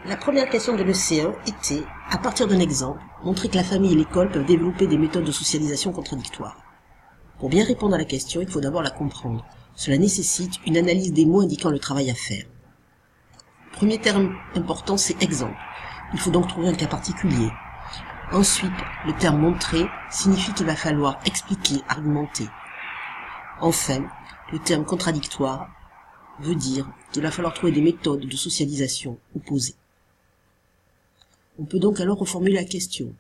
La première question de l'EC1 était, à partir d'un exemple, montrer que la famille et l'école peuvent développer des méthodes de socialisation contradictoires. Pour bien répondre à la question, il faut d'abord la comprendre. Cela nécessite une analyse des mots indiquant le travail à faire. Le premier terme important, c'est exemple. Il faut donc trouver un cas particulier. Ensuite, le terme montrer signifie qu'il va falloir expliquer, argumenter. Enfin, le terme contradictoire veut dire qu'il va falloir trouver des méthodes de socialisation opposées. On peut donc alors reformuler la question.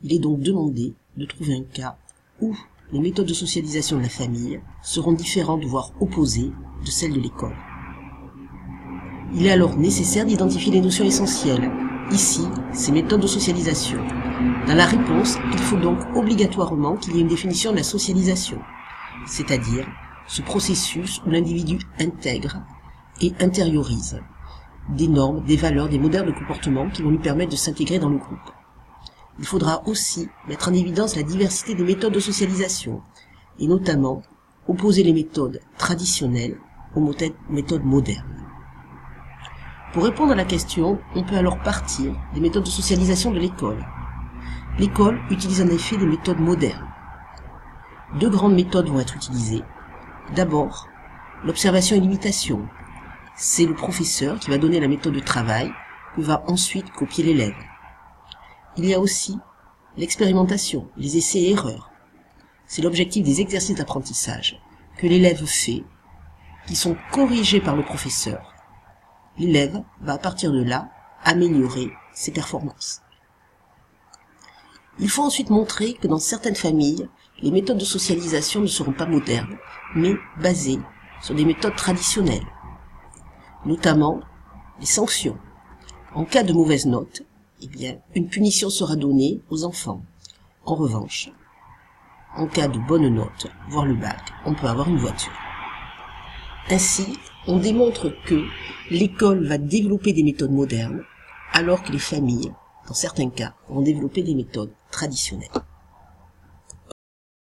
Il est donc demandé de trouver un cas où les méthodes de socialisation de la famille seront différentes, voire opposées, de celles de l'école. Il est alors nécessaire d'identifier les notions essentielles. Ici, ces méthodes de socialisation. Dans la réponse, il faut donc obligatoirement qu'il y ait une définition de la socialisation, c'est-à-dire ce processus où l'individu intègre et intériorise des normes, des valeurs, des modèles de comportement qui vont lui permettre de s'intégrer dans le groupe. Il faudra aussi mettre en évidence la diversité des méthodes de socialisation, et notamment opposer les méthodes traditionnelles aux méthodes modernes. Pour répondre à la question, on peut alors partir des méthodes de socialisation de l'école. L'école utilise en effet des méthodes modernes. Deux grandes méthodes vont être utilisées. D'abord, l'observation et l'imitation. C'est le professeur qui va donner la méthode de travail, que va ensuite copier l'élève. Il y a aussi l'expérimentation, les essais et erreurs. C'est l'objectif des exercices d'apprentissage que l'élève fait, qui sont corrigés par le professeur. L'élève va à partir de là améliorer ses performances. Il faut ensuite montrer que dans certaines familles, les méthodes de socialisation ne seront pas modernes, mais basées sur des méthodes traditionnelles, notamment les sanctions. En cas de mauvaise note, une punition sera donnée aux enfants. En revanche, en cas de bonne note, voire le bac, on peut avoir une voiture. Ainsi, on démontre que l'école va développer des méthodes modernes, alors que les familles, dans certains cas, vont développer des méthodes traditionnelles.